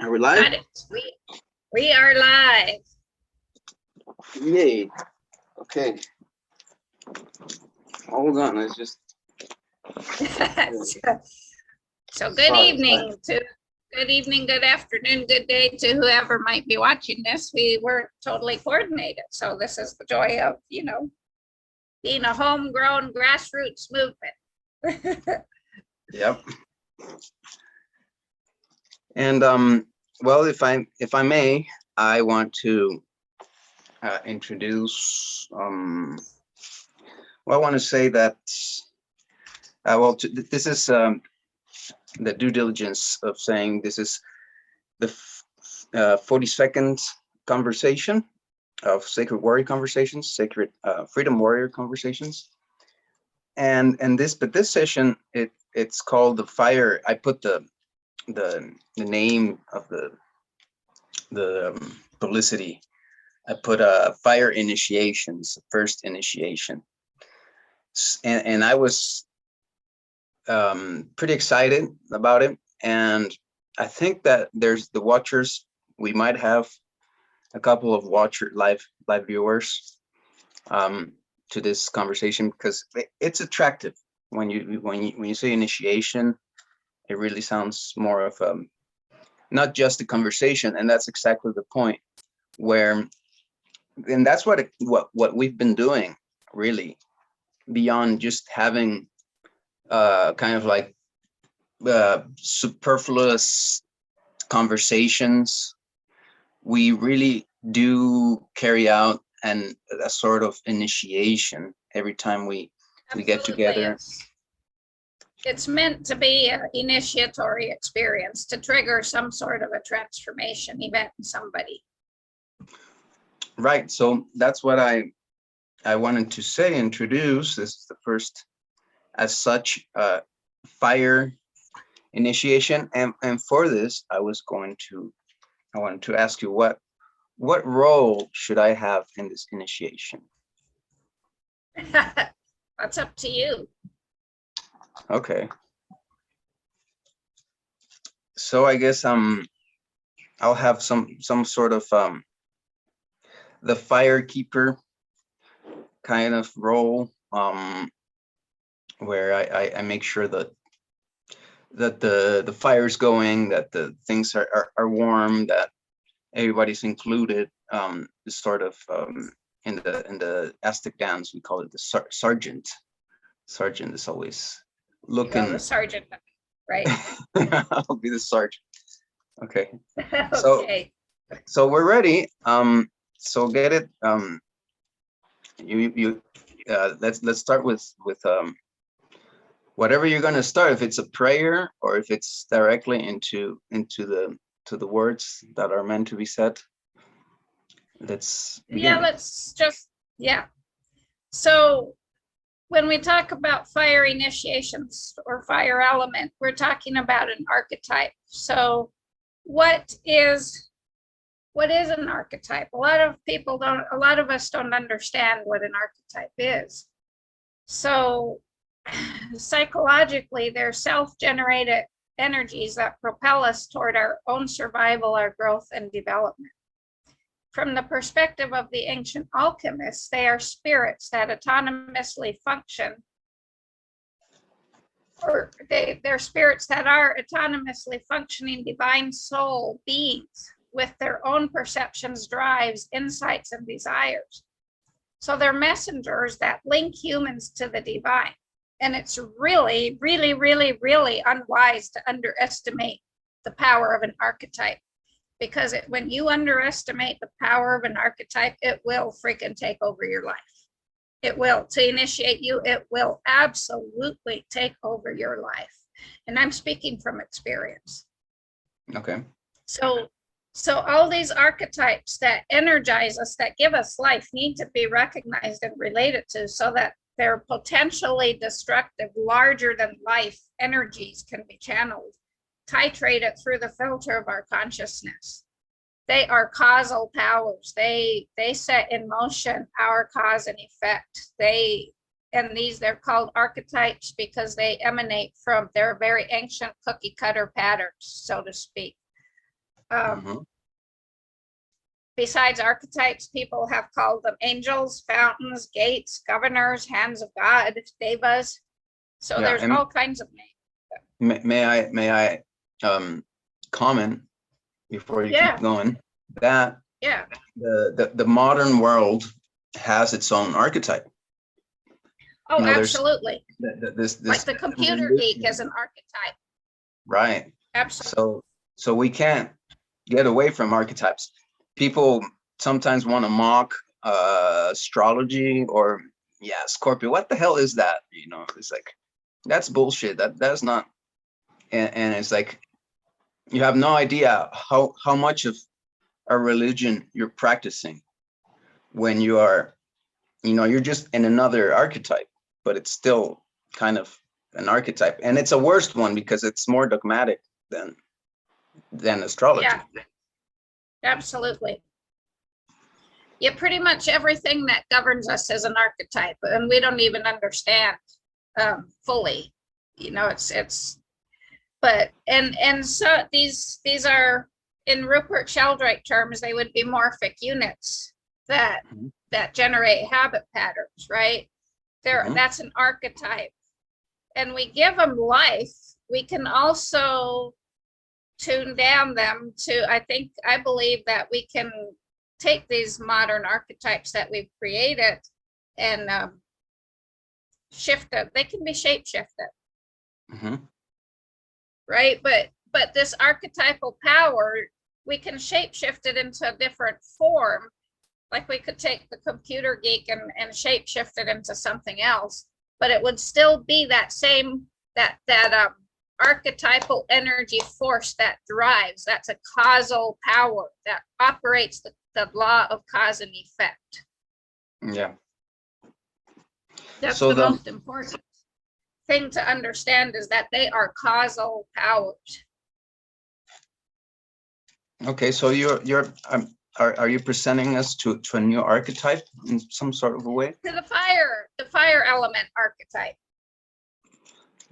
Are we live? Got it. We are live. Yay. Okay. Hold on. Let's just. So good evening, good afternoon, good day to whoever might be watching this. We weren't totally coordinated. So this is the joy of, being a homegrown grassroots movement. Yep. And well, if I may, I want to introduce. Well, I want to say that. This is the due diligence of saying this is the 42nd conversation of Sacred Warrior Conversations, Sacred Freedom Warrior Conversations, and this session it's called the Fire. I put the name of the publicity. I put Fire Initiations, first initiation, and I was pretty excited about it, and I think that there's the watchers. We might have a couple of live viewers to this conversation, because it's attractive when you say initiation. It really sounds more of not just a conversation, and that's exactly the point. And that's what we've been doing, really, beyond just having kind of like superfluous conversations. We really do carry out a sort of initiation every time we get together. It's meant to be an initiatory experience to trigger some sort of a transformation event in somebody. Right. So that's what I wanted to say. Introduce. This is the first, as such, fire initiation, and for this, I wanted to ask you what role should I have in this initiation? That's up to you. Okay. So I guess I'll have some sort of the firekeeper kind of role, where I make sure that the fire's going, that the things are warm, that everybody's included. This sort of in the Aztec dance, we call it the sergeant. Sergeant is always looking. You're the sergeant, right? I'll be the sergeant. Okay. Okay. So we're ready. So get it. Let's start with whatever you're gonna start. If it's a prayer or if it's directly into the words that are meant to be said. Let's begin. So when we talk about fire initiations or fire element, we're talking about an archetype. So what is an archetype? A lot of us don't understand what an archetype is. So psychologically, they're self-generated energies that propel us toward our own survival, our growth and development. From the perspective of the ancient alchemists, they are spirits that autonomously function, or they're spirits that are autonomously functioning divine soul beings with their own perceptions, drives, insights, and desires. So they're messengers that link humans to the divine. And it's really, really, really, really unwise to underestimate the power of an archetype, because when you underestimate the power of an archetype, it will freaking take over your life. It will. To initiate you, it will absolutely take over your life. And I'm speaking from experience. Okay. So all these archetypes that energize us, that give us life, need to be recognized and related to, so that their potentially destructive, larger than life energies can be channeled, titrated through the filter of our consciousness. They are causal powers. They set in motion our cause and effect. They're called archetypes because they emanate from their very ancient cookie cutter patterns, so to speak. Mhm. Besides archetypes, people have called them angels, fountains, gates, governors, hands of God, devas. So Yeah, there's all kinds of names. may I comment before you keep Yeah, going that yeah. the modern world has its own archetype. Oh, You know, there's absolutely. this Like the computer geek is an archetype. right. Absolutely. So we can't get away from archetypes. People sometimes want to mock astrology or yeah, Scorpio. What the hell is that? You know, it's like that's bullshit. That's not. And it's like you have no idea how much of a religion you're practicing when you are, you know, you're just in another archetype, but it's still kind of an archetype, and it's a worst one because it's more dogmatic than astrology. Yeah, absolutely. Yeah, pretty much everything that governs us is an archetype, and we don't even understand fully. You know, but and so these are, in Rupert Sheldrake terms, they would be morphic units that Mhm. that generate habit patterns, right? Mhm. That's an archetype, and we give them life. We can also tune down them to, I believe that we can take these modern archetypes that we've created and shift it. They can be shape shifted, Mhm. right? But this archetypal power, we can shape shift it into a different form. Like we could take the computer geek and shape shift it into something else, but it would still be that same that archetypal energy force that drives. That's a causal power that operates the law of cause and effect. Yeah. That's So the most important thing to understand, is that they are causal powers. okay, so are you presenting us to a new archetype in some sort of a way? To the fire element archetype.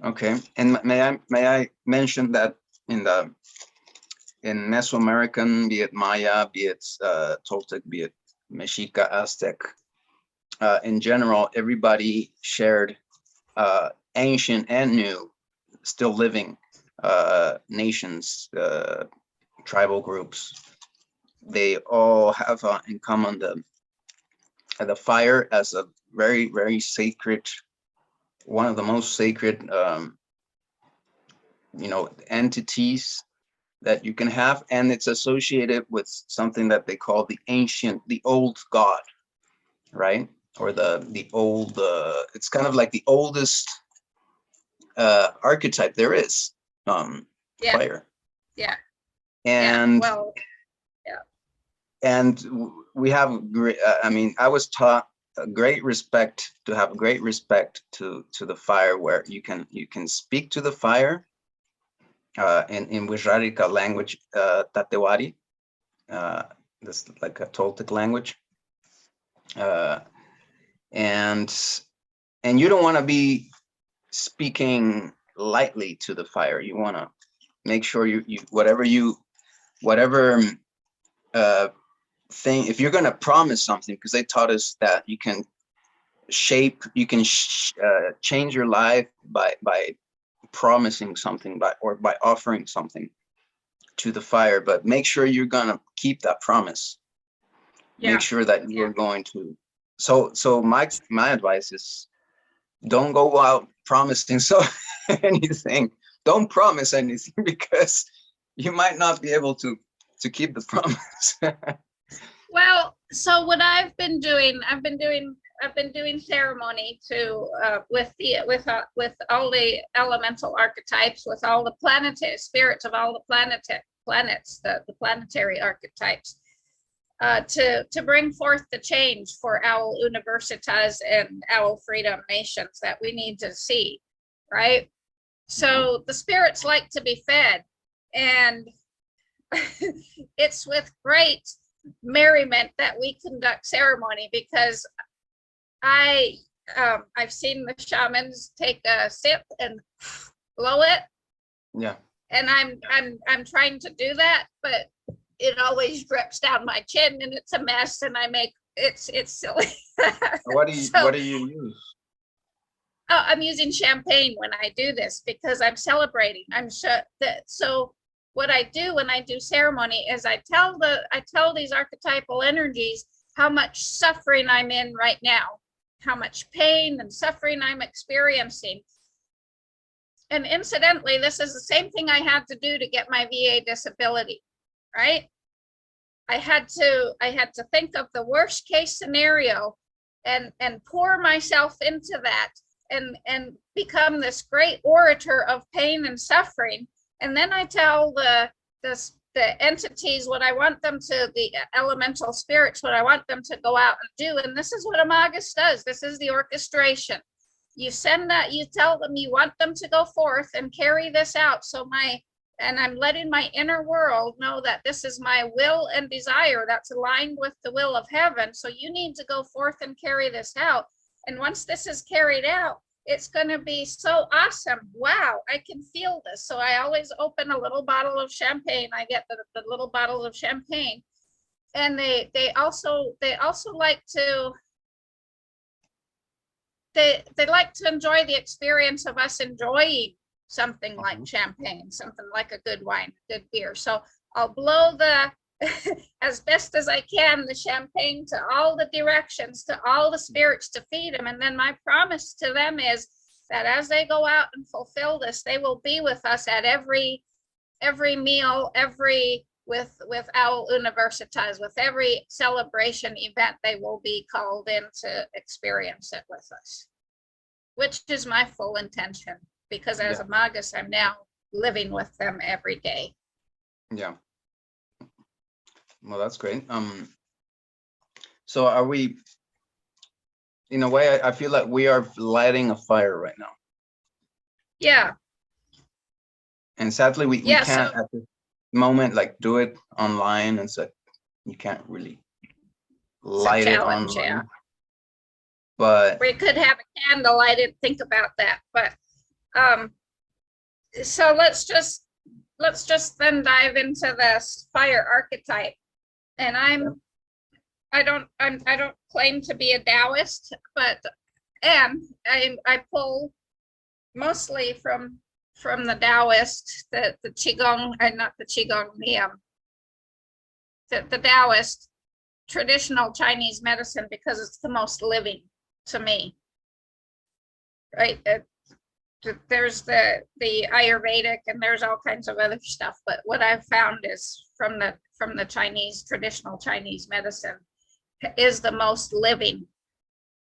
Okay, and may I mention that in Mesoamerican, be it Maya, be it Toltec, be it Mexica, Aztec, in general, everybody shared ancient and new, still living nations, tribal groups. They all have in common the fire as a very, very sacred, one of the most sacred, you know, entities that you can have, and it's associated with something that they call the old god, right? Or the old, it's kind of like the oldest archetype there is, Yeah, fire. yeah, yeah. And Well, yeah. and we have great, I mean, I was taught a great respect to have great respect to the fire, where you can speak to the fire in Wixárika language, Tatewari, this like a Toltec language, uh, and you don't want to be speaking lightly to the fire. You want to make sure you whatever thing, if you're going to promise something, because they taught us that you can change your life by promising something, by offering something to the fire, but make sure you're going to keep that promise. Yeah. Make sure that you're going to, so my advice is, don't go out promising anything. Don't promise anything, because you might not be able to keep the promise. Well, so what I've been doing ceremony to with all the elemental archetypes, with all the planetary spirits of all the planets, the planetary archetypes, to bring forth the change for our universitas and our freedom nations that we need to see, right? So the spirits like to be fed, and it's with great merriment that we conduct ceremony, because I've seen the shamans take a sip and blow it, Yeah. And I'm trying to do that, but it always drips down my chin and it's a mess, and it's silly. What do you So, what do you use? I'm using champagne when I do this because I'm celebrating. I'm sure that, so what I do when I do ceremony is I tell these archetypal energies how much suffering I'm in right now, how much pain and suffering I'm experiencing. And incidentally, this is the same thing I had to do to get my VA disability, right? I had to think of the worst case scenario and pour myself into that and become this great orator of pain and suffering. And then I tell the entities what I want them to, the elemental spirits, what I want them to go out and do. And this is what a magus does. This is the orchestration. You send that, you tell them you want them to go forth and carry this out. So I'm letting my inner world know that this is my will and desire that's aligned with the will of heaven. So you need to go forth and carry this out. And once this is carried out, it's going to be so awesome. Wow, I can feel this. So I always open a little bottle of champagne. I get the little bottles of champagne. And they also like to, they like to enjoy the experience of us enjoying something like champagne, something like a good wine, good beer. So I'll blow the, as best as I can, the champagne to all the directions, to all the spirits to feed them. And then my promise to them is that as they go out and fulfill this, they will be with us at every meal, with Owl Universitas, with every celebration event, they will be called in to experience it with us, which is my full intention. Because as a magus, I'm now living with them every day. Yeah. Well, that's great. So are we, in a way, I feel like we are lighting a fire right now. Yeah. And sadly, we Yeah, can't at this moment like do it online, and so you can't really light it online. Yeah. But we could have a candle. I didn't think about that, but so let's just then dive into this fire archetype. And I don't claim to be a Taoist, but I pull mostly from the Taoist, the Qigong, not the Qigong, the Taoist traditional Chinese medicine, because it's the most living to me, right? There's the Ayurvedic and there's all kinds of other stuff, but what I've found is from the Chinese, traditional Chinese medicine is the most living.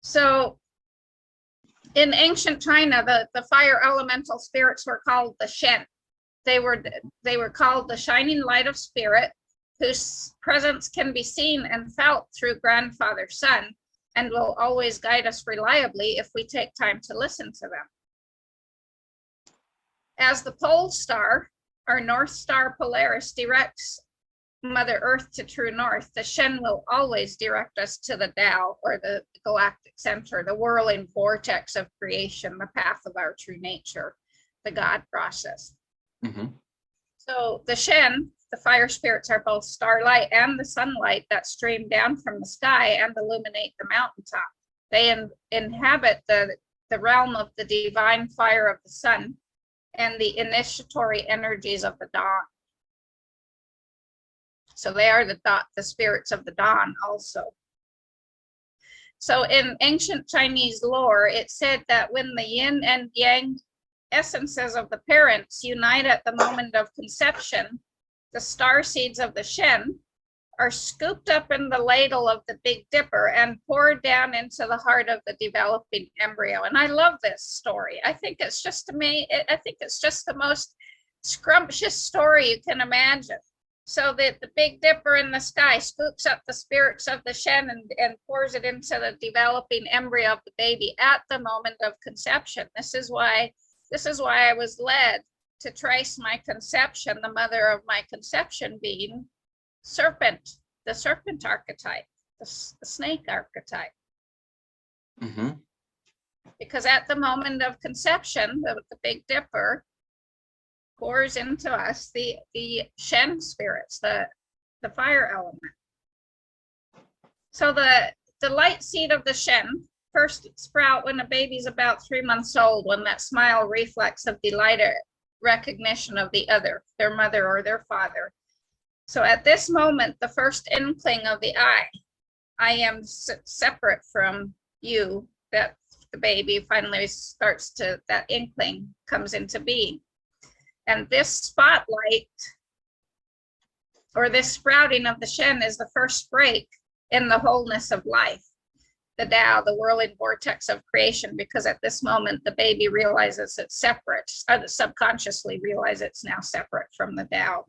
So in ancient China, the fire elemental spirits were called the Shen. They were called the shining light of spirit, whose presence can be seen and felt through grandfather son, and will always guide us reliably if we take time to listen to them. As the pole star, our North Star Polaris directs Mother Earth to true north, the Shen will always direct us to the Tao, or the galactic center, the whirling vortex of creation, the path of our true nature, the God process. Mm-hmm. So the Shen, the fire spirits, are both starlight and the sunlight that stream down from the sky and illuminate the mountaintop. They inhabit the realm of the divine fire of the sun and the initiatory energies of the dawn. So they are the spirits of the dawn also. So in ancient Chinese lore, it said that when the yin and yang essences of the parents unite at the moment of conception, the star seeds of the Shen are scooped up in the ladle of the Big Dipper and poured down into the heart of the developing embryo. And I love this story. I think it's just amazing. I think it's just the most scrumptious story you can imagine. So that the Big Dipper in the sky scoops up the spirits of the Shen and pours it into the developing embryo of the baby at the moment of conception. This is why I was led to trace my conception, the mother of my conception being serpent, the serpent archetype, the snake archetype. Mm-hmm. Because at the moment of conception, the Big Dipper pours into us the Shen spirits, the fire element. So the light seed of the Shen first sprout when a baby's about 3 months old, when that smile reflex of delight at recognition of the other, their mother or their father. So at this moment, the first inkling of the I am separate from you, that the baby finally starts to, that inkling comes into being. And this spotlight, or this sprouting of the Shen, is the first break in the wholeness of life, the Tao, the whirling vortex of creation, because at this moment, the baby realizes it's separate, subconsciously realizes it's now separate from the Tao.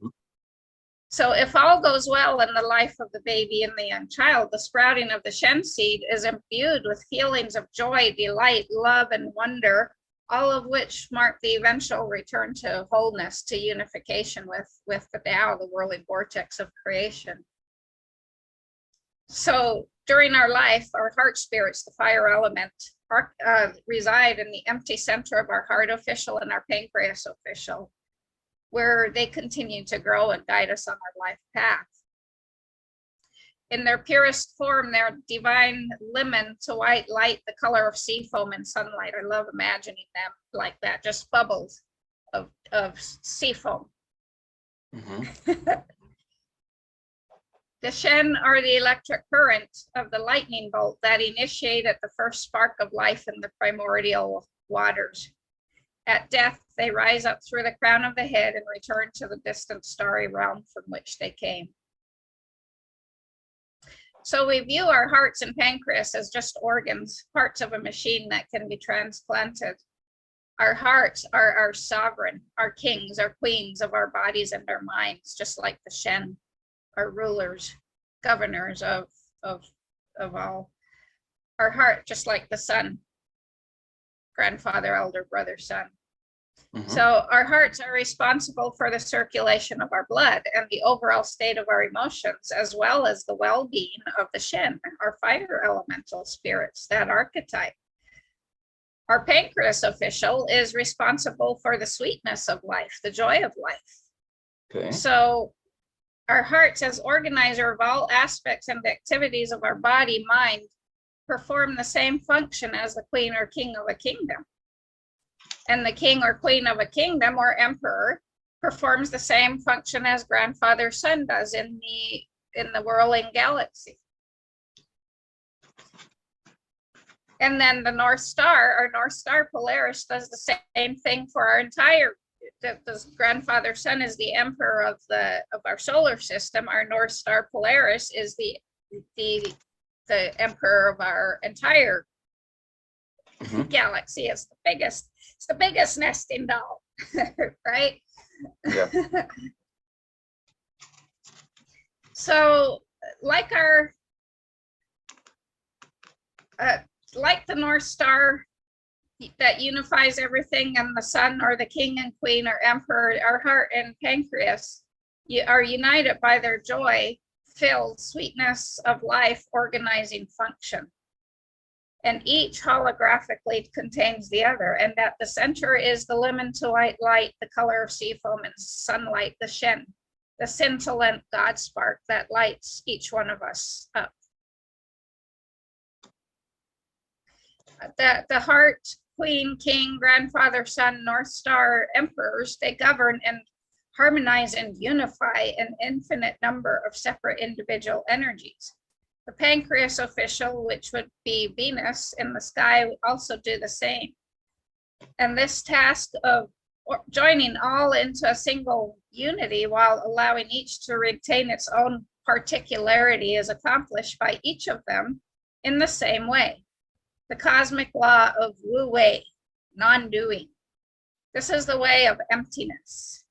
So if all goes well in the life of the baby and the young child, the sprouting of the Shen seed is imbued with feelings of joy, delight, love, and wonder, all of which mark the eventual return to wholeness, to unification with the Tao, the whirling vortex of creation. So during our life, our heart spirits, the fire element, reside in the empty center of our heart official and our pancreas official, where they continue to grow and guide us on our life path. In their purest form, they're divine lemon to white light, the color of sea foam in sunlight. I love imagining them like that, just bubbles of sea foam. Mm-hmm. The Shen are the electric current of the lightning bolt that initiated the first spark of life in the primordial waters. At death, they rise up through the crown of the head and return to the distant starry realm from which they came. So we view our hearts and pancreas as just organs, parts of a machine that can be transplanted. Our hearts are our sovereign, our kings, our queens of our bodies and our minds, just like the Shen, our rulers, governors of all. Our heart, just like the sun, grandfather, elder brother, son. Mm-hmm. So our hearts are responsible for the circulation of our blood and the overall state of our emotions, as well as the well-being of the Shen, our fire elemental spirits, that archetype. Our pancreas official is responsible for the sweetness of life, the joy of life. Okay. So our hearts, as organizer of all aspects and activities of our body, mind, perform the same function as the queen or king of a kingdom. And the king or queen of a kingdom or emperor performs the same function as grandfather sun does in the whirling galaxy. And then the North Star, our North Star Polaris, does the same thing for our entire. The grandfather sun is the emperor of our solar system. Our North Star Polaris is the emperor of our entire galaxy. It's the biggest nesting doll, right? Yeah. So like like the North Star that unifies everything, and the sun or the king and queen or emperor, our heart and pancreas are united by their joy-filled sweetness of life organizing function. And each holographically contains the other, and at the center is the lemon to white light, the color of sea foam and sunlight, the Shen, the scintillant God spark that lights each one of us up. The heart, queen, king, grandfather, son, North Star emperors, they govern and harmonize and unify an infinite number of separate individual energies. The pancreas official, which would be Venus in the sky, would also do the same. And this task of joining all into a single unity while allowing each to retain its own particularity is accomplished by each of them in the same way. The cosmic law of Wu Wei, non-doing. This is the way of emptiness.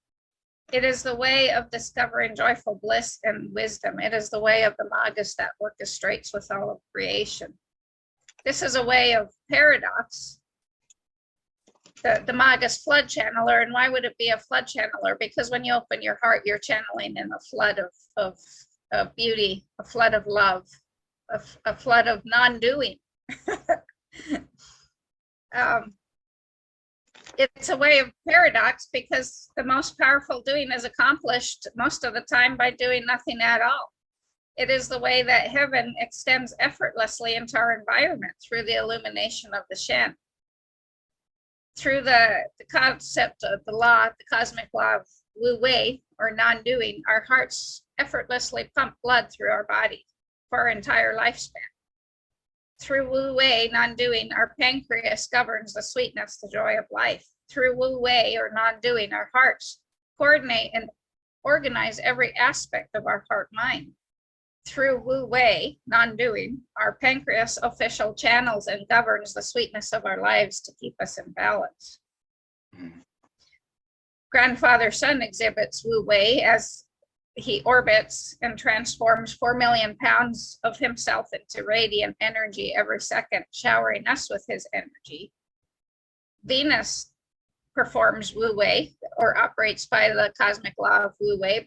It is the way of discovering joyful bliss and wisdom. It is the way of the Magus that orchestrates with all of creation. This is a way of paradox. The Magus flood channeler. And why would it be a flood channeler? Because when you open your heart, you're channeling in a flood of beauty, a flood of love, a flood of non-doing. it's a way of paradox, because the most powerful doing is accomplished most of the time by doing nothing at all. It is the way that heaven extends effortlessly into our environment through the illumination of the Shen. Through the concept of the law, the cosmic law of Wu Wei, or non-doing, our hearts effortlessly pump blood through our body for our entire lifespan. Through Wu Wei, non-doing, our pancreas governs the sweetness, the joy of life. Through Wu Wei, or non-doing, our hearts coordinate and organize every aspect of our heart-mind. Through Wu Wei, non-doing, our pancreas official channels and governs the sweetness of our lives to keep us in balance. Grandfather Sun exhibits Wu Wei as he orbits and transforms 4 million pounds of himself into radiant energy every second, showering us with his energy. Venus performs Wu Wei, or operates by the cosmic law of Wu Wei,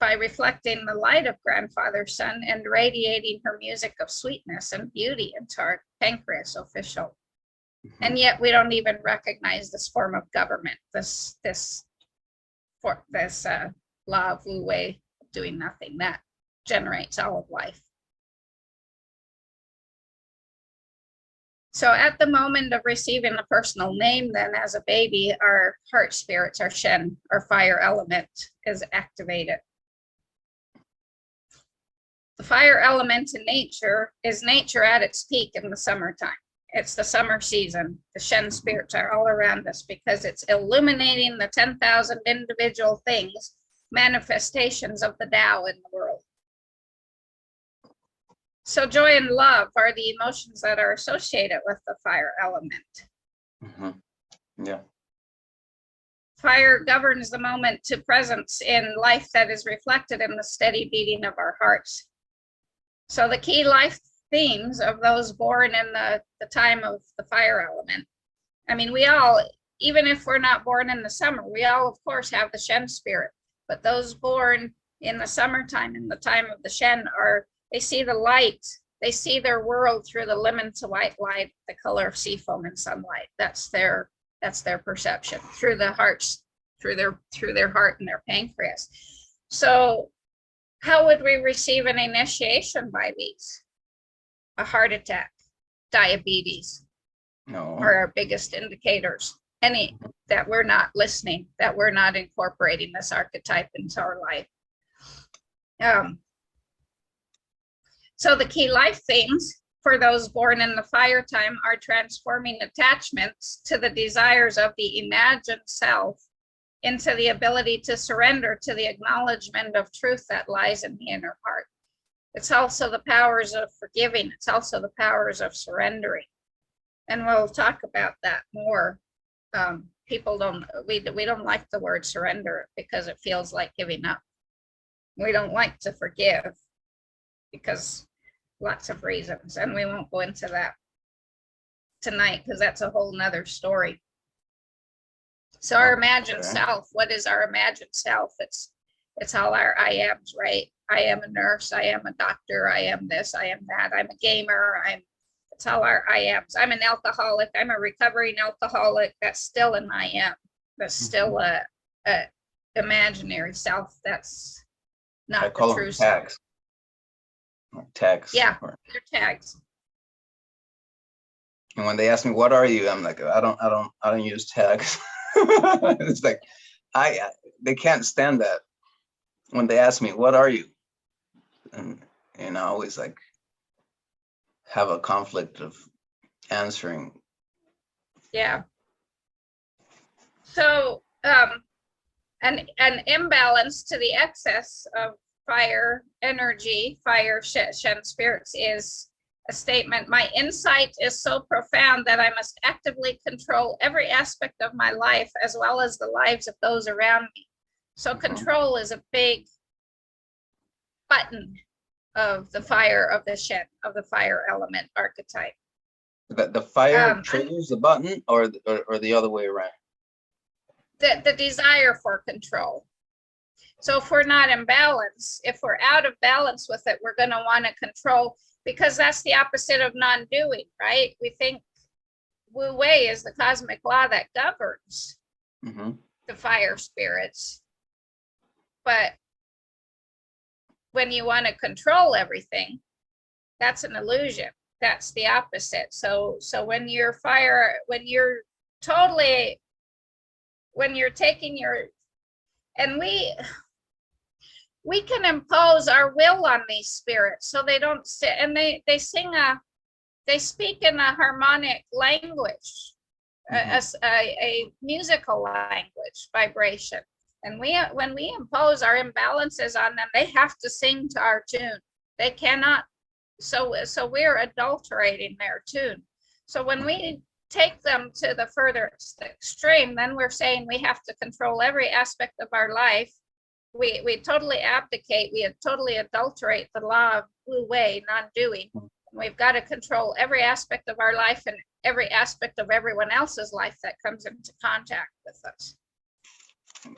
by reflecting the light of Grandfather Sun and radiating her music of sweetness and beauty into our pancreas official. And yet we don't even recognize this form of government, this law of Wu Wei, doing nothing, that generates all of life. So at the moment of receiving a personal name, then as a baby, our heart spirits, our Shen, our fire element, is activated. The fire element in nature is nature at its peak in the summertime. It's the summer season. The Shen spirits are all around us because it's illuminating the 10,000 individual things, manifestations of the Tao in the world. So joy and love are the emotions that are associated with the fire element. Yeah. Fire governs the moment to presence in life that is reflected in the steady beating of our hearts. So the key life themes of those born in the time of the fire element. I mean, we all, even if we're not born in the summer, we all, of course, have the Shen spirit. But those born in the summertime, in the time of the Shen, they see the light. They see their world through the lemon to white light, the color of sea foam and sunlight. That's their perception through the hearts, through their heart and their pancreas. So how would we receive an initiation by these? A heart attack, diabetes, are our biggest indicators. Any that we're not listening, that we're not incorporating this archetype into our life. So the key life themes for those born in the fire time are transforming attachments to the desires of the imagined self into the ability to surrender to the acknowledgement of truth that lies in the inner heart. It's also the powers of forgiving. It's also the powers of surrendering. And we'll talk about that more. People we don't like the word surrender because it feels like giving up. We don't like to forgive because lots of reasons, and we won't go into that tonight because that's a whole nother story. So our imagined self, what is our imagined self? It's all our I ams, right? I am a nurse, I am a doctor, I am this, I am that, I'm a gamer, it's all our I ams. I'm an alcoholic, I'm a recovering alcoholic. That's still an I am. That's still a imaginary self. That's not the true self. Tags. Yeah, they're tags. And when they ask me, what are you? I'm like, I don't use tags. It's like, they can't stand that. When they ask me, what are you? And I always like have a conflict of answering. Yeah. So an imbalance to the excess of fire energy, fire Shen spirits, is a statement. My insight is so profound that I must actively control every aspect of my life as well as the lives of those around me. So control is a big button of the fire of the Shen, of the fire element archetype. The fire triggers the button, or the other way around? The desire for control. So if we're not in balance, if we're out of balance with it, we're going to want to control, because that's the opposite of non-doing, right? We think Wu Wei is the cosmic law that governs Mm-hmm. the fire spirits. But when you want to control everything, that's an illusion. That's the opposite. So when you're when you're taking your, and we can impose our will on these spirits so they don't sit, and they speak in a harmonic language, a musical language, vibration. And when we impose our imbalances on them, they have to sing to our tune. They cannot. So we're adulterating their tune. So when we take them to the furthest extreme, then we're saying we have to control every aspect of our life. We totally abdicate, we totally adulterate the law of Wu Wei, non-doing. We've got to control every aspect of our life and every aspect of everyone else's life that comes into contact with us.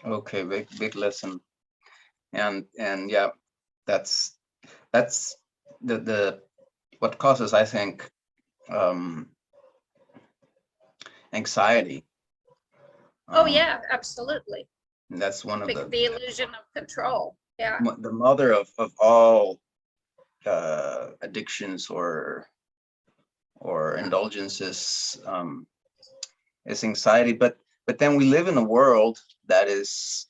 Okay, big lesson. And yeah, that's the what causes, I think, anxiety. Oh yeah, absolutely. And that's one of the illusion of control. Yeah. The mother of all addictions or indulgences, is anxiety. But then we live in a world that is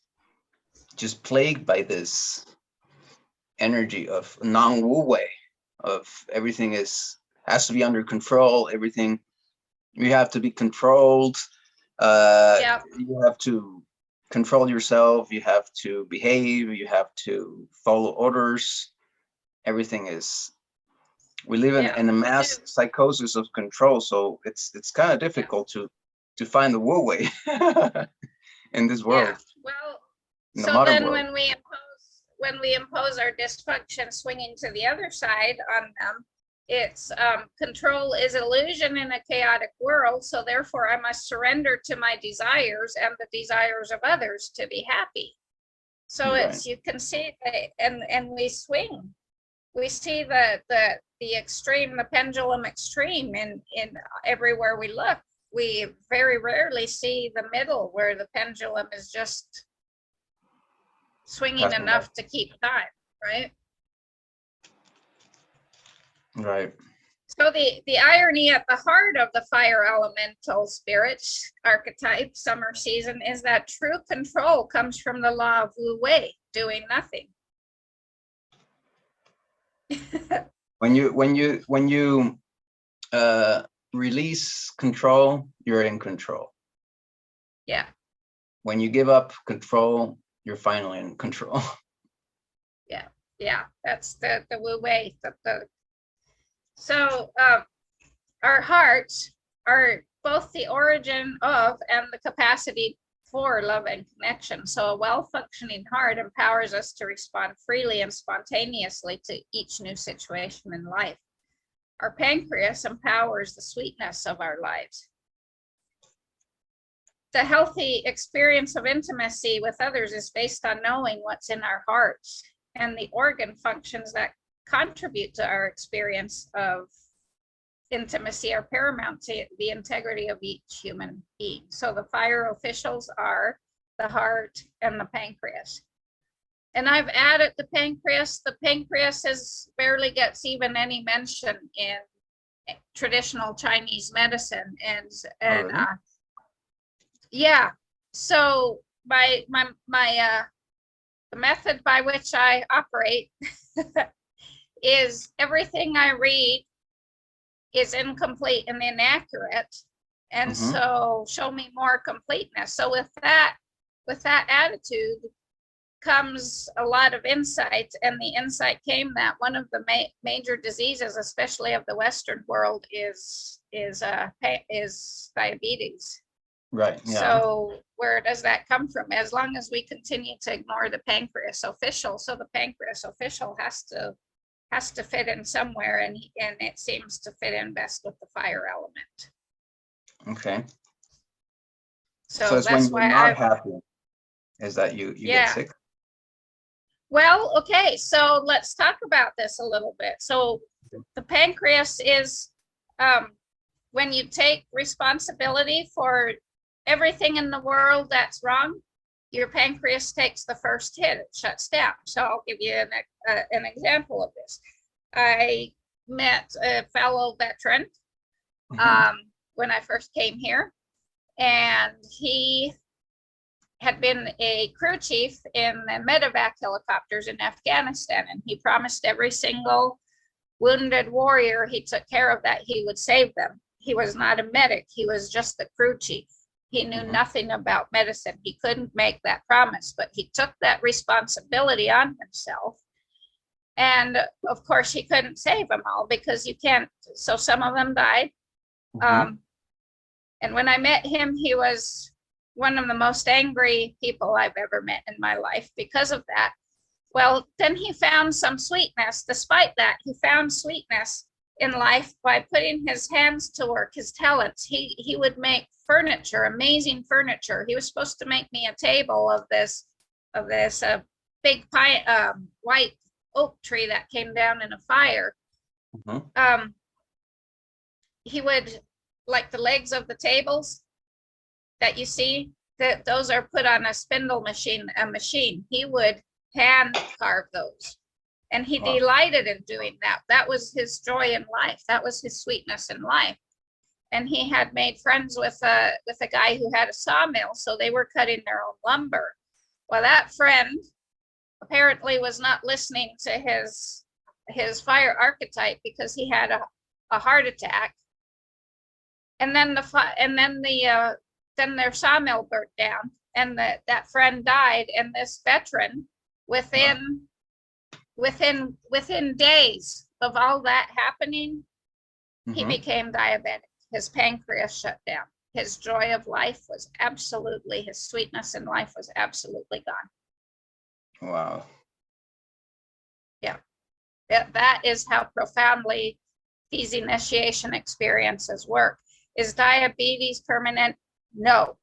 just plagued by this energy of non-Wu Wei, of everything has to be under control. Everything, you have to be controlled. You have to control yourself. You have to behave. You have to follow orders. Everything is. We live in a mass psychosis of control. So it's kind of difficult to find the Wu Wei in this world. Yeah. Well, so then world. when we impose our dysfunction, swinging to the other side on them, it's control is illusion in a chaotic world. So therefore, I must surrender to my desires and the desires of others to be happy. So it's, you can see that, and we swing. We see the extreme, the pendulum extreme in everywhere we look. We very rarely see the middle where the pendulum is just swinging enough to keep time, right? Right. So the irony at the heart of the fire elemental spirit archetype, summer season, is that true control comes from the law of Wu Wei, doing nothing. when you release control, you're in control. Yeah. When you give up control, you're finally in control. Yeah, that's the Wu Wei. So our hearts are both the origin of and the capacity for love and connection. So a well-functioning heart empowers us to respond freely and spontaneously to each new situation in life. Our pancreas empowers the sweetness of our lives. The healthy experience of intimacy with others is based on knowing what's in our hearts, and the organ functions that contribute to our experience of intimacy are paramount to the integrity of each human being. So the fire officials are the heart and the pancreas. And I've added the pancreas. The pancreas barely gets even any mention in traditional Chinese medicine. And yeah, so the method by which I operate is everything I read is incomplete and inaccurate, and so show me more completeness. So with that attitude comes a lot of insight, and the insight came that one of the major diseases, especially of the Western world, is diabetes. Right. Yeah. So where does that come from? As long as we continue to ignore the pancreas official, so the pancreas official has to fit in somewhere, and it seems to fit in best with the fire element. Okay. So it's that's when you're not happy, is that you get sick? Well, okay, so let's talk about this a little bit. So the pancreas is when you take responsibility for everything in the world that's wrong, your pancreas takes the first hit, it shuts down. So I'll give you an example of this. I met a fellow veteran when I first came here, and he had been a crew chief in the medevac helicopters in Afghanistan, and he promised every single wounded warrior he took care of that he would save them. He was not a medic, he was just the crew chief. He knew nothing about medicine. He couldn't make that promise, but he took that responsibility on himself. And of course, he couldn't save them all because you can't. So some of them died. And when I met him, he was one of the most angry people I've ever met in my life because of that. Well, then he found some sweetness. Despite that, he found sweetness in life by putting his hands to work, his talents. He would make furniture, amazing furniture. He was supposed to make me a table of this big pine, white oak tree that came down in a fire. He would, like the legs of the tables that you see, that those are put on a spindle machine, he would hand carve those. And he delighted in doing that. That was his joy in life. That was his sweetness in life. And he had made friends with a guy who had a sawmill, so they were cutting their own lumber. Well, that friend apparently was not listening to his fire archetype because he had a heart attack. And then then their sawmill burnt down, and that friend died. And this veteran, within days of all that happening, he became diabetic. His pancreas shut down. His joy of life was absolutely, his sweetness in life was absolutely gone. Wow. Yeah. That is how profoundly these initiation experiences work. Is diabetes permanent? No.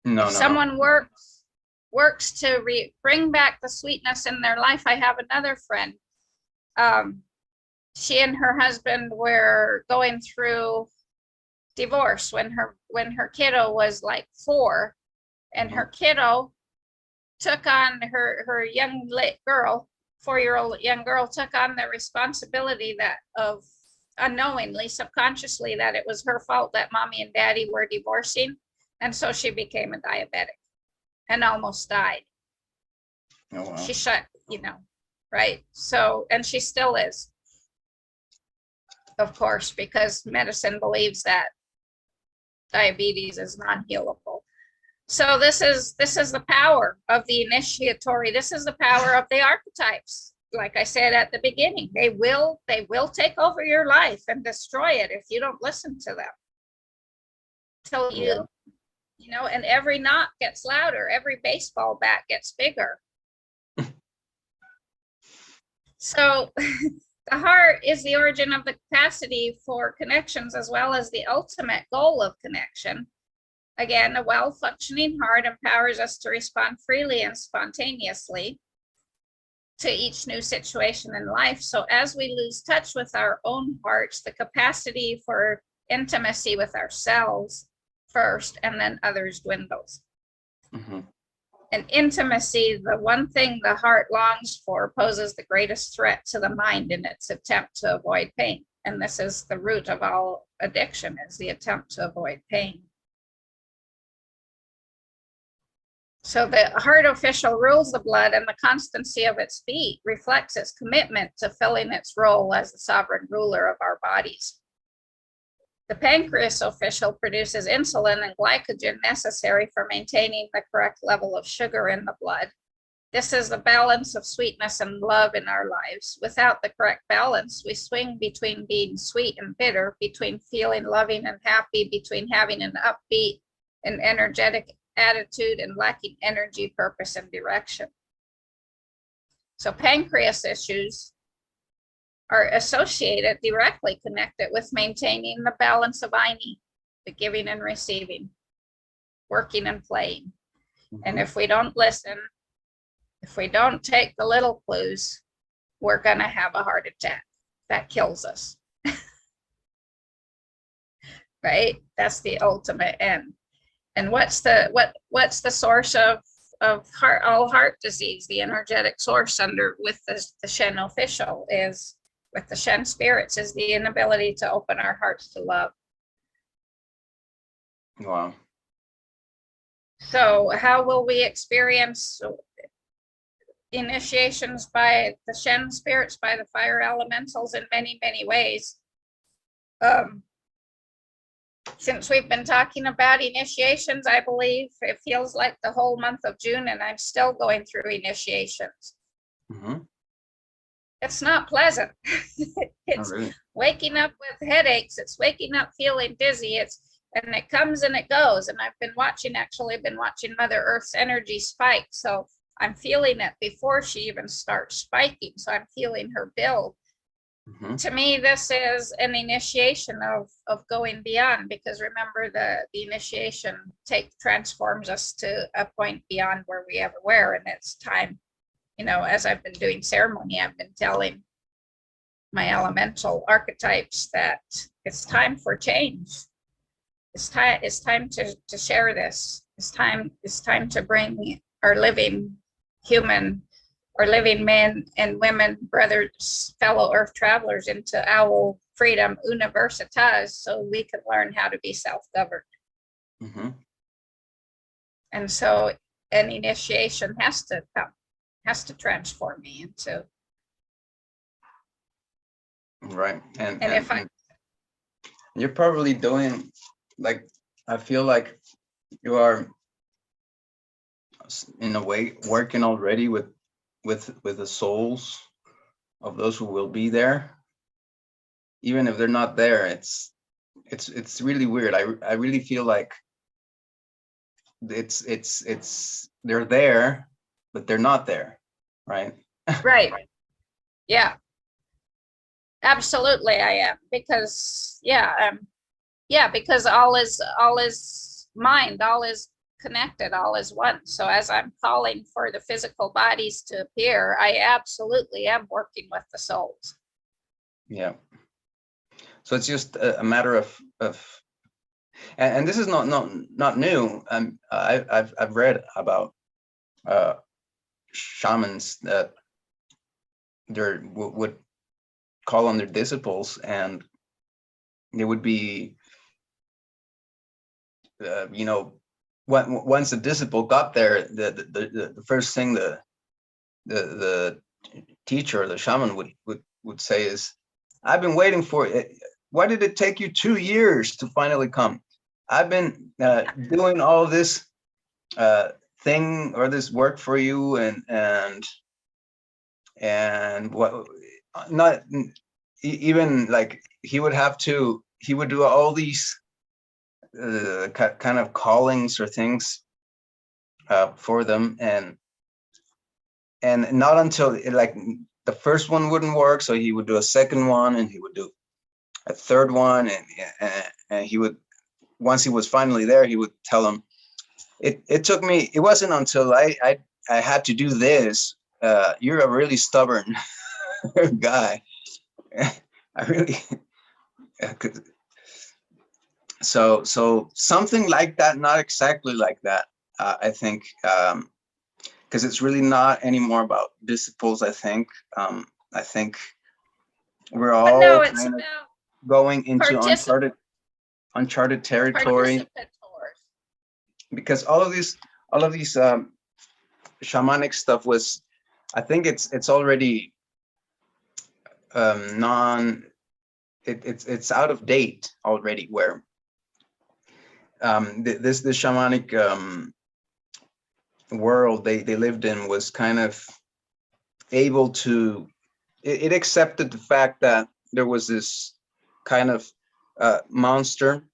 No. Someone works to bring back the sweetness in their life. I have another friend. She and her husband were going through divorce when her kiddo was like 4, and her kiddo took on her young girl, 4-year-old young girl, took on the responsibility that of unknowingly, subconsciously, that it was her fault that mommy and daddy were divorcing, and so she became a diabetic and almost died. Oh, wow. She shut, right? So, and she still is, of course, because medicine believes that diabetes is non-healable. So this is the power of the initiatory. This is the power of the archetypes. Like I said at the beginning, they will take over your life and destroy it if you don't listen to them. Till and every knock gets louder, every baseball bat gets bigger. So the heart is the origin of the capacity for connections, as well as the ultimate goal of connection. Again, a well-functioning heart empowers us to respond freely and spontaneously to each new situation in life. So as we lose touch with our own hearts, the capacity for intimacy with ourselves first and then others dwindles. And intimacy, the one thing the heart longs for, poses the greatest threat to the mind in its attempt to avoid pain. And this is the root of all addiction, is the attempt to avoid pain. So the heart official rules the blood, and the constancy of its beat reflects its commitment to filling its role as the sovereign ruler of our bodies. The pancreas official produces insulin and glycogen necessary for maintaining the correct level of sugar in the blood. This is the balance of sweetness and love in our lives. Without the correct balance, we swing between being sweet and bitter, between feeling loving and happy, between having an upbeat and energetic attitude and lacking energy, purpose, and direction. So pancreas issues are associated, directly connected with maintaining the balance of I need, the giving and receiving, working and playing. And if we don't listen, if we don't take the little clues, we're going to have a heart attack that kills us. right? That's the ultimate end. And what's the source of all heart disease? The energetic source under with the Shen official is with the Shen spirits is the inability to open our hearts to love. Wow. So how will we experience initiations by the Shen spirits, by the fire elementals, in many, many ways? Since we've been talking about initiations, I believe it feels like the whole month of June, and I'm still going through initiations. Mm-hmm. It's not pleasant. It's really. waking up with headaches. It's waking up feeling dizzy. And it comes and it goes. And I've been watching Mother Earth's energy spike. So I'm feeling it before she even starts spiking. So I'm feeling her build. Mm-hmm. To me, this is an initiation of going beyond, because remember the initiation transforms us to a point beyond where we ever were. And it's time, as I've been doing ceremony, I've been telling my elemental archetypes that it's time for change. It's time to share this. It's time to bring our living human or living men and women, brothers, fellow earth travelers into Owl Freedom Universitas, so we can learn how to be self-governed. Mm-hmm. And so an initiation has to transform me into. Right. And if you're probably doing, like, I feel like you are in a way working already with the souls of those who will be there, even if they're not there. It's really weird. I really feel like it's they're there, but they're not there, right? Right. Yeah. Absolutely, I am, because because all is mind, all is connected, all is one. So as I'm calling for the physical bodies to appear, I absolutely am working with the souls. Yeah. So it's just a matter of and this is not new. I've read about shamans that would call on their disciples, and they would be once the disciple got there, the first thing the teacher or the shaman would say is, "I've been waiting for it. Why did it take you 2 years to finally come? I've been doing all this thing or this work for you, and what not even like he would do all these kind of callings or things for them, and not until like the first one wouldn't work, so he would do a second one, and he would do a third one, and he would, once he was finally there, he would tell them, it took me, it wasn't until I had to do this. You're a really stubborn guy." I really so something like that, not exactly like that, I think, because it's really not anymore about disciples. I think we're all No, it's kind of about going into uncharted territory, because all of these shamanic stuff was, I think it's already it's out of date already, where this shamanic world they lived in was kind of able to, it accepted the fact that there was this kind of monster,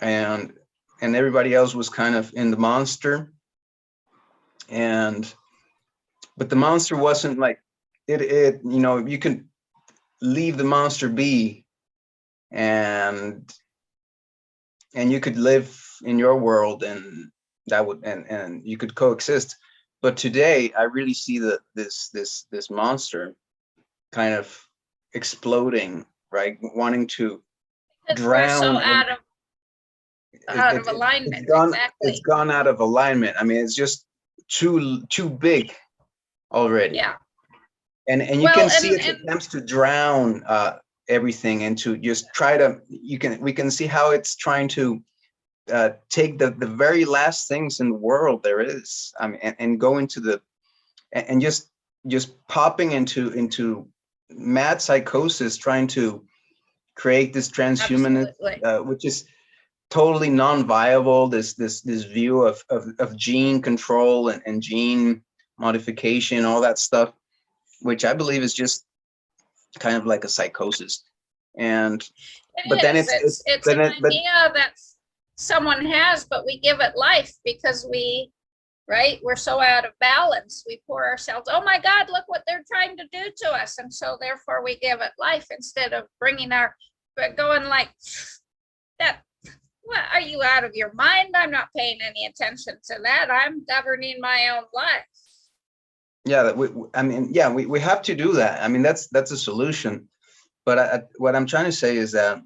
and everybody else was kind of in the monster, but the monster wasn't like it you could leave the monster be, and you could live in your world, and that would, and you could coexist. But today I really see that this monster kind of exploding, right, wanting to drown. out of alignment. It's gone out of alignment. I mean, it's just too big already. Yeah. And you can see its attempts to drown everything and to just try to, we can see how it's trying to take the very last things in the world there is. I mean, and go into the, and just popping into mad psychosis, trying to create this transhumanism, which is totally non-viable. This view of gene control and gene modification, all that stuff, which I believe is just kind of like a psychosis. And but then it's an idea that someone has, but we give it life because we're so out of balance. We pour ourselves, oh my God, look what they're trying to do to us. And so therefore we give it life instead of going like that. What, are you out of your mind? I'm not paying any attention to that. I'm governing my own life. Yeah, we have to do that. I mean, that's a solution. But what I'm trying to say is that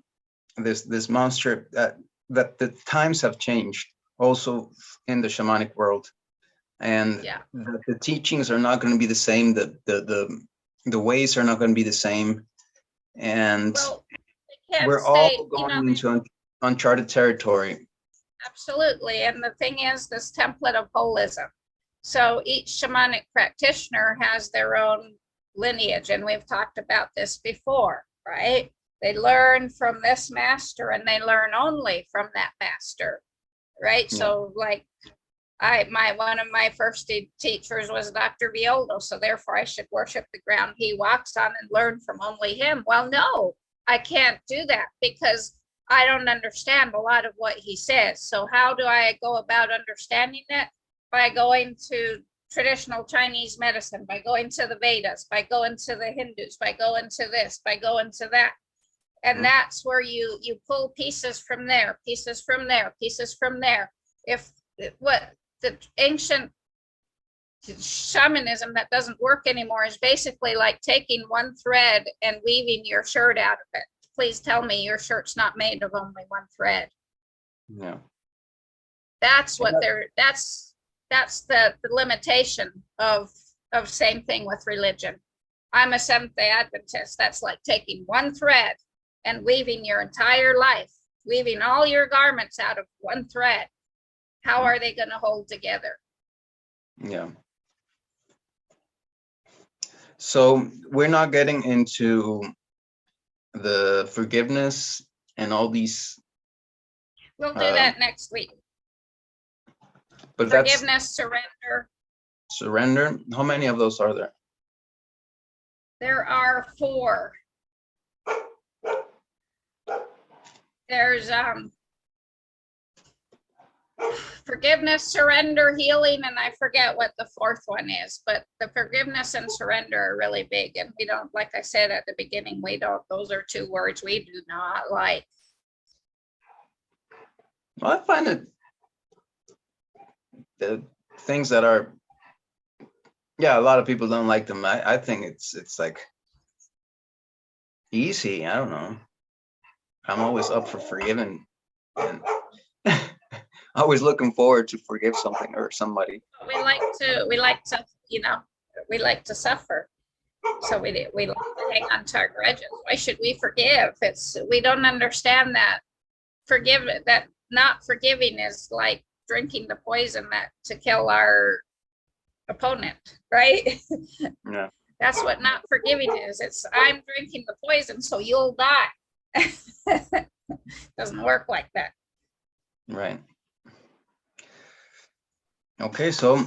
this monster, that the times have changed also in the shamanic world, and the teachings are not going to be the same. The ways are not going to be the same, and we're all going into uncharted territory. Absolutely, and the thing is, this template of holism. So each shamanic practitioner has their own lineage, and we've talked about this before, right? They learn from this master and they learn only from that master, right? Yeah. So like one of my first teachers was Dr. Violdo, so therefore I should worship the ground he walks on and learn from only him. Well, no, I can't do that because I don't understand a lot of what he says. So how do I go about understanding it? By going to traditional Chinese medicine, by going to the Vedas, by going to the Hindus, by going to this, by going to that. And that's where you pull pieces from there, pieces from there, pieces from there. If what the ancient shamanism that doesn't work anymore is basically like taking one thread and weaving your shirt out of it. Please tell me your shirt's not made of only one thread. Yeah. That's what that's the limitation of same thing with religion. I'm a Seventh-day Adventist. That's like taking one thread and weaving your entire life, weaving all your garments out of one thread. How are they going to hold together? Yeah. So we're not getting into the forgiveness and all these. We'll do that next week. But forgiveness, surrender. Surrender. How many of those are there? There are 4. There's forgiveness, surrender, healing, and I forget what the 4th one is, but the forgiveness and surrender are really big. And we don't, like I said at the beginning, those are 2 words we do not like. Well, I find it the things that are, a lot of people don't like them. I think it's like easy. I don't know. I'm always up for forgiving and always looking forward to forgive something or somebody. We like to suffer. So we like to hang on to our grudges. Why should we forgive? We don't understand that not forgiving is like drinking the poison to kill our opponent, right? Yeah. That's what not forgiving is. It's I'm drinking the poison so you'll die. Doesn't work like that. Right. Okay, so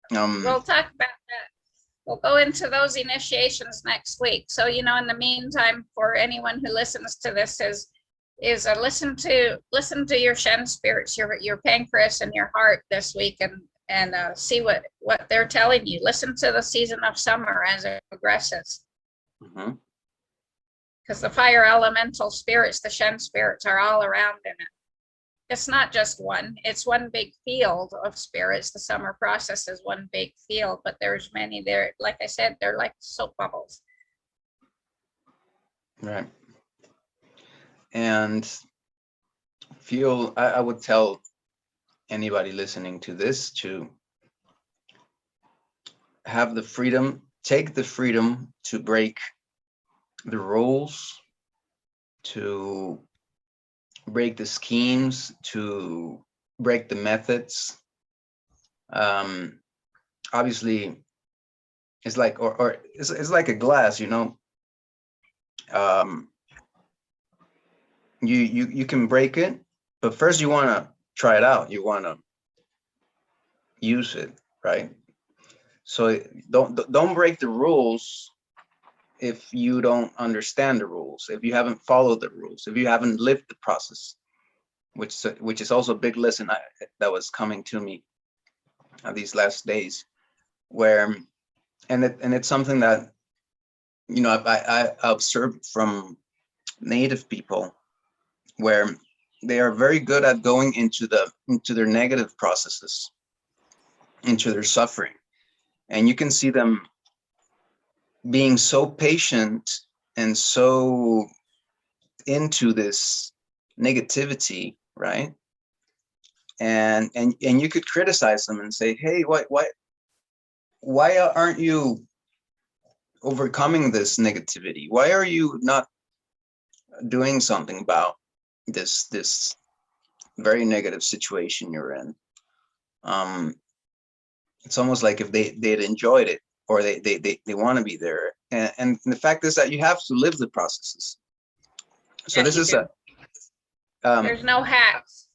we'll talk about that. We'll go into those initiations next week. So, in the meantime, for anyone who listens to this is listen to your Shen spirits, your pancreas and your heart this week, and see what they're telling you. Listen to the season of summer as it progresses. Because the fire elemental spirits, the Shen spirits, are all around in it. It's not just one, it's one big field of spirits. The summer process is one big field, but there's many there. Like I said, they're like soap bubbles. Right. And feel I would tell anybody listening to this to have the freedom, take the freedom to break the rules, to break the schemes, to break the methods. Obviously, it's like, or it's like a glass, you know. You can break it, but first you want to try it out. You want to use it, right? So don't break the rules if you don't understand the rules, if you haven't followed the rules, if you haven't lived the process, which is also a big lesson that was coming to me these last days, where and it's something that, you know, I observed from native people, where they are very good at going into their negative processes, into their suffering, and you can see them being so patient and so into this negativity, right? And you could criticize them and say, hey, why aren't you overcoming this negativity? Why are you not doing something about this very negative situation you're in? It's almost like if they'd enjoyed it, or they want to be there. And the fact is that you have to live the processes. So Yes, this you is do. There's no hacks.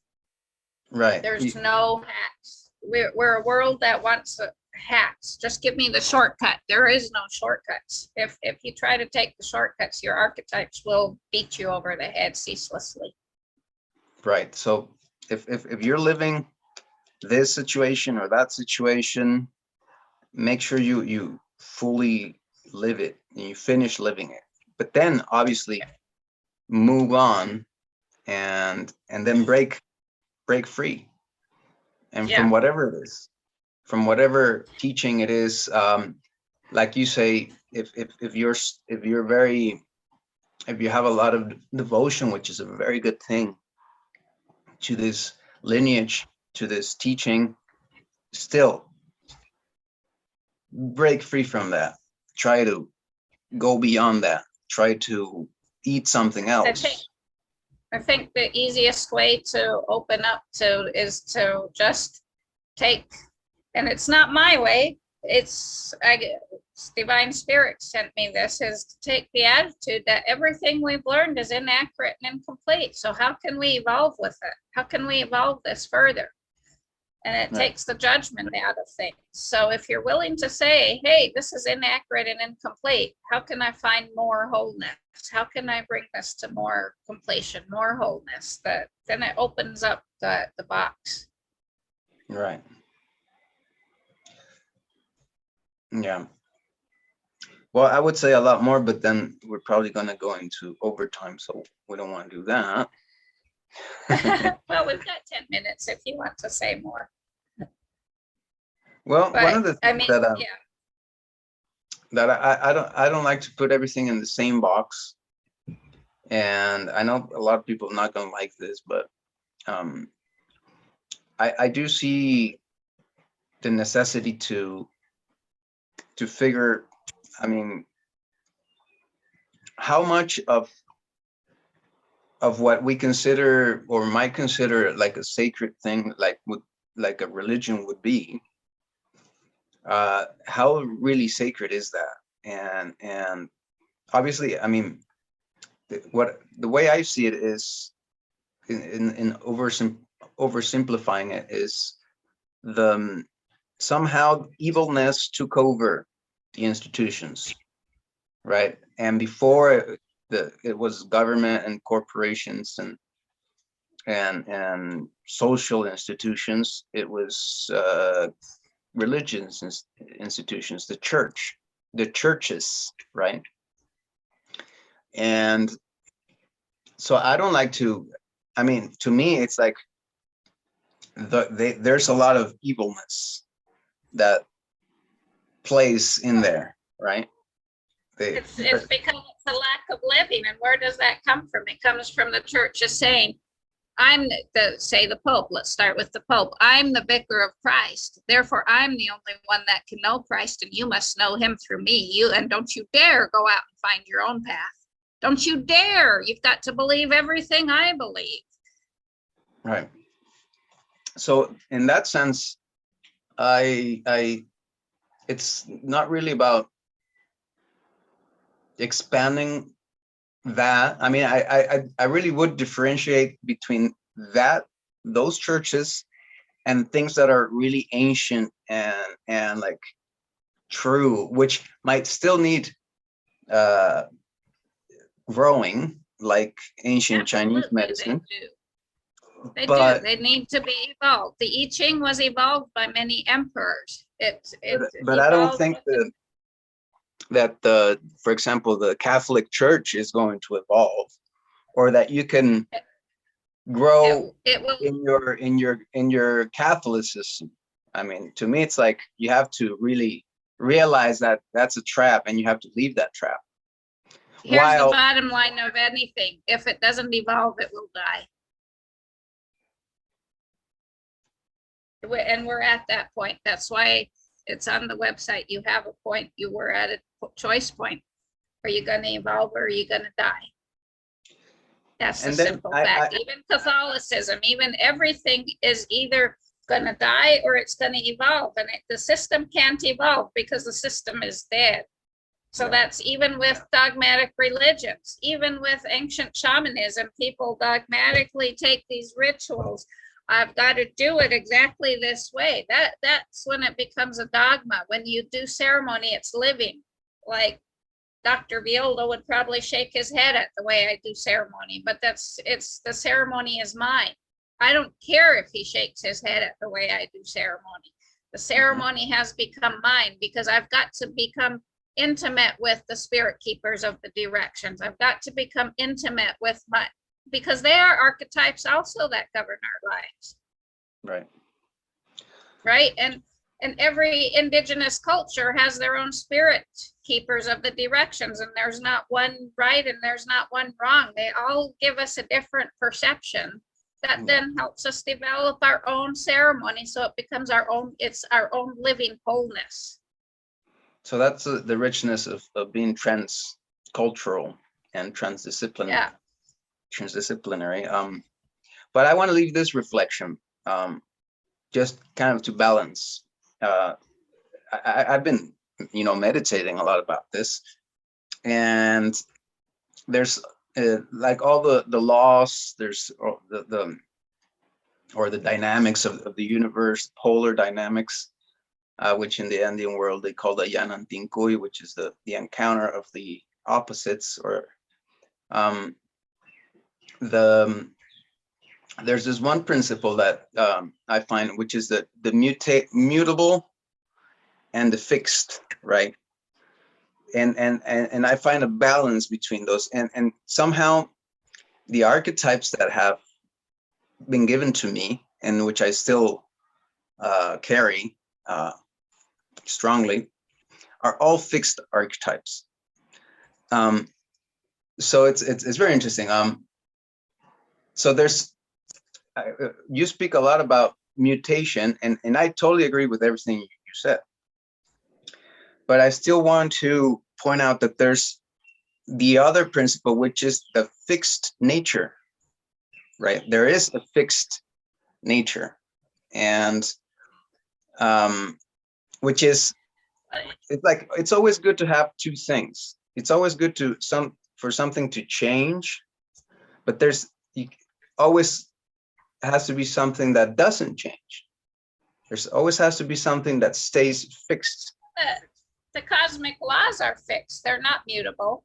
Right. There's no hacks. We're a world that wants hacks. Just give me the shortcut. There is no shortcuts. If you try to take the shortcuts, your archetypes will beat you over the head ceaselessly. Right. So if you're living this situation or that situation, make sure you fully live it and you finish living it. But then obviously move on and then break free. And Yeah. from whatever it is, from whatever teaching it is, like you say, if you have a lot of devotion, which is a very good thing, to this lineage, to this teaching, still break free from that. Try to go beyond that. Try to eat something else. I think the easiest way to open up to is to just take, and it's not my way, it's Divine Spirit sent me this, is to take the attitude that everything we've learned is inaccurate and incomplete. So how can we evolve with it? How can we evolve this further? And it takes the judgment out of things. So if you're willing to say, hey, this is inaccurate and incomplete, how can I find more wholeness? How can I bring this to more completion, more wholeness? Then it opens up the box. Right. Yeah. Well, I would say a lot more, but then we're probably going to go into overtime, so we don't want to do that. Well, we've got 10 minutes if you want to say more. Well, But, one of the things yeah. that I don't like to put everything in the same box, and I know a lot of people are not going to like this, but I do see the necessity to figure, I mean, how much of what we consider or might consider like a sacred thing, like a religion would be, how really sacred is that? And obviously, I mean, the way I see it is, in oversimplifying it, is somehow evilness took over the institutions, right? And before it was government and corporations and social institutions, it was religions institutions, the churches, right? And so I don't like to, I mean, to me, it's like there's a lot of evilness that plays in there, right? It's because it's a lack of living. And where does that come from? It comes from the church is saying, I'm say the Pope. Let's start with the Pope. I'm the vicar of Christ. Therefore, I'm the only one that can know Christ, and you must know him through me. And don't you dare go out and find your own path. Don't you dare. You've got to believe everything I believe. Right. So in that sense, it's not really about expanding that. I mean, I really would differentiate between those churches and things that are really ancient and like true, which might still need growing, like ancient Chinese medicine. They do. They need to be evolved. The I Ching was evolved by many emperors. But I don't think that for example, the Catholic Church is going to evolve, or that you can grow in your Catholicism. I mean, to me, it's like you have to really realize that that's a trap, and you have to leave that trap. Here's the bottom line of anything: if it doesn't evolve, it will die. And we're at that point. That's why it's on the website. You have a point. You were at a choice point. Are you going to evolve, or are you going to die? That's the simple fact. Even Catholicism, even everything is either going to die or it's going to evolve. And the system can't evolve because the system is dead. So that's even with dogmatic religions, even with ancient shamanism, people dogmatically take these rituals. I've got to do it exactly this way. That's when it becomes a dogma. When you do ceremony, it's living. Like Dr. Viola would probably shake his head at the way I do ceremony, but the ceremony is mine. I don't care if he shakes his head at the way I do ceremony. The ceremony has become mine because I've got to become intimate with the spirit keepers of the directions. I've got to become intimate with because they are archetypes also that govern our lives. Right. Right. And every indigenous culture has their own spirit keepers of the directions, and there's not one right and there's not one wrong. They all give us a different perception that then helps us develop our own ceremony, so it becomes it's our own living wholeness. So that's the richness of being transcultural and transdisciplinary. Yeah. Transdisciplinary. But I want to leave this reflection, just kind of to balance. I've been, meditating a lot about this, and there's like all the laws, there's the dynamics of the universe, polar dynamics, which in the Andean world they call the Yanantincuy, which is the encounter of the opposites, or there's this one principle that I find, which is the mutable and the fixed, right? And I find a balance between those, and somehow the archetypes that have been given to me, and which I still carry strongly, are all fixed archetypes. So it's very interesting. So you speak a lot about mutation, and I totally agree with everything you said. But I still want to point out that there's the other principle, which is the fixed nature, right? There is a fixed nature, and which is, it's like, it's always good to have two things. It's always good for something to change, but there's always has to be something that doesn't change. There's always has to be something that stays fixed. The cosmic laws are fixed. They're not mutable.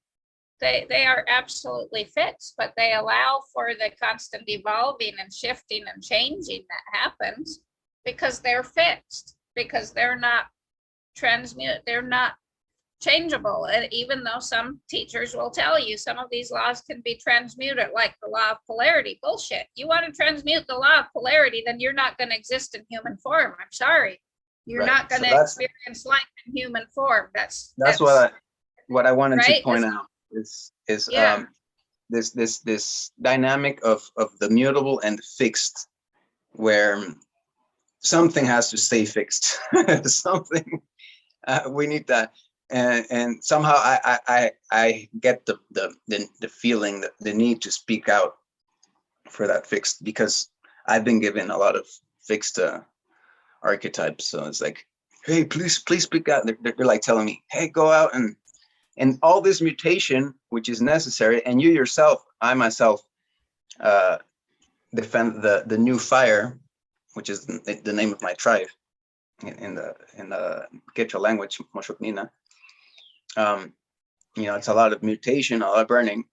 They are absolutely fixed, but they allow for the constant evolving and shifting and changing that happens because they're fixed, because they're not they're not changeable. And even though some teachers will tell you some of these laws can be transmuted, like the law of polarity, bullshit. You want to transmute the law of polarity, then you're not going to exist in human form. I'm sorry. You're not going to experience life in human form. That's what I wanted to point out is this dynamic of the mutable and the fixed, where something has to stay fixed. Something we need that, and somehow I get the feeling that the need to speak out for that fixed, because I've been given a lot of fixed archetypes. So it's like, hey, please speak out. They're like telling me, hey, go out and all this mutation, which is necessary. And you yourself, I myself, defend the new fire, which is the name of my tribe in the Quechua language, Moshoknina. It's a lot of mutation, a lot of burning.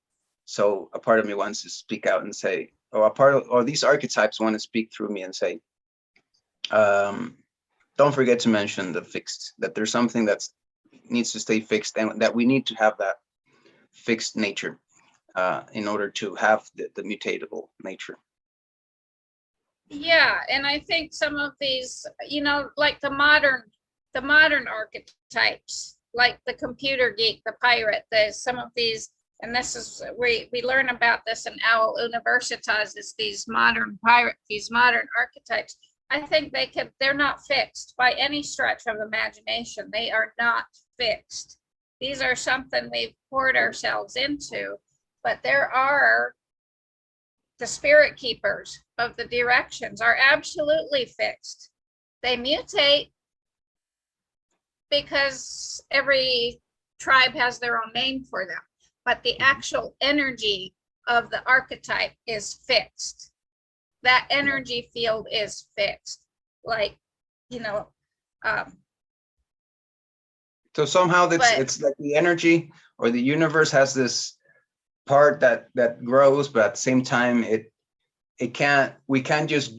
So a part of me wants to speak out and say, or these archetypes want to speak through me and say, don't forget to mention the fixed, that there's something that needs to stay fixed, and that we need to have that fixed nature in order to have the mutatable nature. Yeah, and I think some of these, like the modern archetypes, like the computer geek, the pirate, some of these, and this is, we learn about this in Owl Universitas, is these modern archetypes. I think they're not fixed by any stretch of imagination. They are not fixed. These are something we've poured ourselves into, but the spirit keepers of the directions are absolutely fixed. They mutate because every tribe has their own name for them, but the actual energy of the archetype is fixed. That energy field is fixed. Like, so somehow it's like the energy or the universe has this part that grows, but at the same time we can't just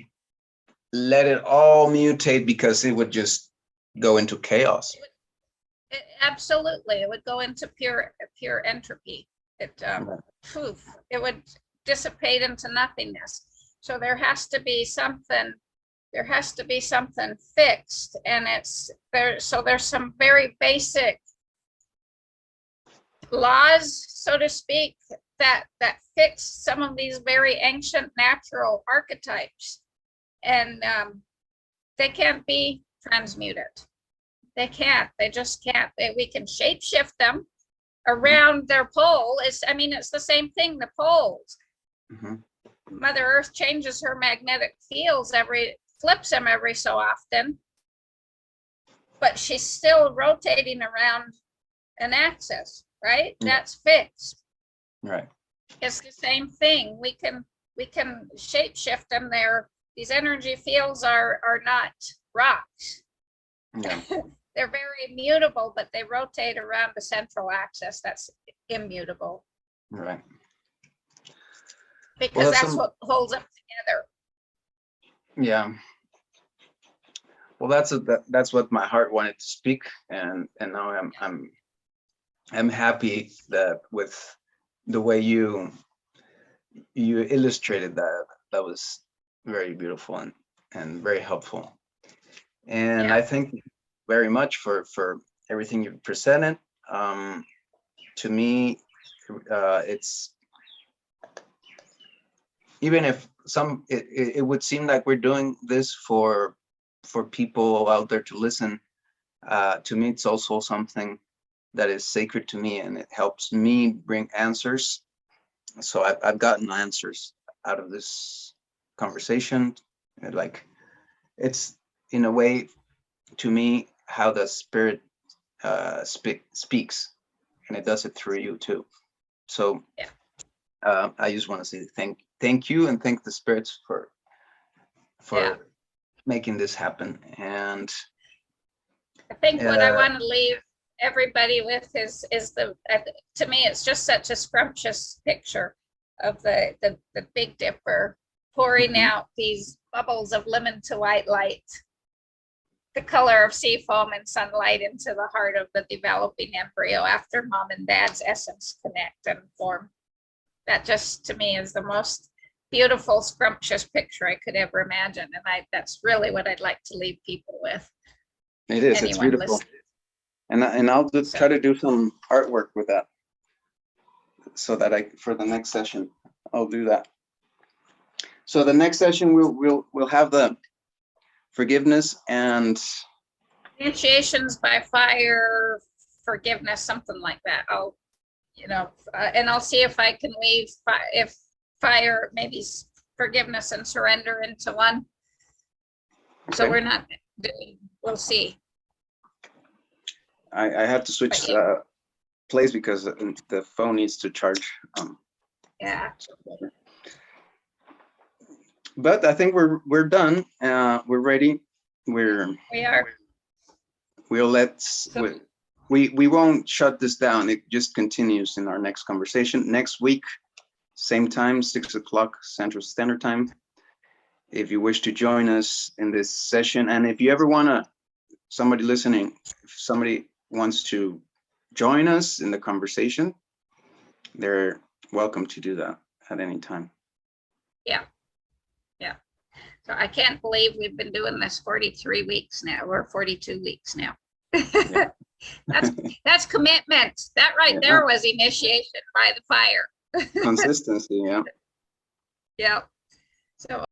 let it all mutate, because it would just go into chaos. Absolutely, it would go into pure entropy. It would dissipate into nothingness. So there has to be something fixed, and so there's some very basic laws, so to speak, that fix some of these very ancient natural archetypes, and they can't be transmuted. They just can't. We can shape shift them around their pole. It's the same thing, the poles. Mm-hmm. Mother Earth changes her magnetic fields flips them every so often, but she's still rotating around an axis, right? Yeah. That's fixed. Right. It's the same thing. We can shape shift them there. These energy fields are not rocks. Yeah. They're very mutable, but they rotate around the central axis that's immutable. Right. Because that's what holds them together. Yeah. Well, that's what my heart wanted to speak, and now I'm happy that with the way you illustrated that was very beautiful and very helpful. And I thank you very much for everything you've presented. To me, it's, even if it would seem like we're doing this for people out there to listen, to me it's also something that is sacred to me, and it helps me bring answers. So I've gotten answers out of this conversation. It's in a way, to me, how the spirit speaks, and it does it through you too. So I just want to say thank you, and thank the spirits for making this happen. And I think what I want to leave everybody with is to me, it's just such a scrumptious picture of the Big Dipper pouring out these bubbles of lemon to white light, the color of sea foam and sunlight, into the heart of the developing embryo after mom and dad's essence connect and form. That just, to me, is the most beautiful, scrumptious picture I could ever imagine. And that's really what I'd like to leave people with. It is, it's beautiful. And I'll try to do some artwork with that. so that for the next session, I'll do that. So the next session, we'll have the forgiveness and Initiations by fire, forgiveness, something like that. I'll, and I'll see if I can weave if fire, maybe forgiveness and surrender into one. So okay. we're not doing, we'll see. I have to switch place because the phone needs to charge. Yeah. But I think we're done. We're ready. We are. We won't shut this down. It just continues in our next conversation next week, same time, 6 o'clock Central Standard Time. If you wish to join us in this session, and if you ever somebody listening, if somebody wants to join us in the conversation, they're welcome to do that at any time. Yeah. So I can't believe we've been doing this 43 weeks now. We're 42 weeks now. Yeah. That's commitment. That right there was initiation by the fire. Consistency, yeah. Yeah. So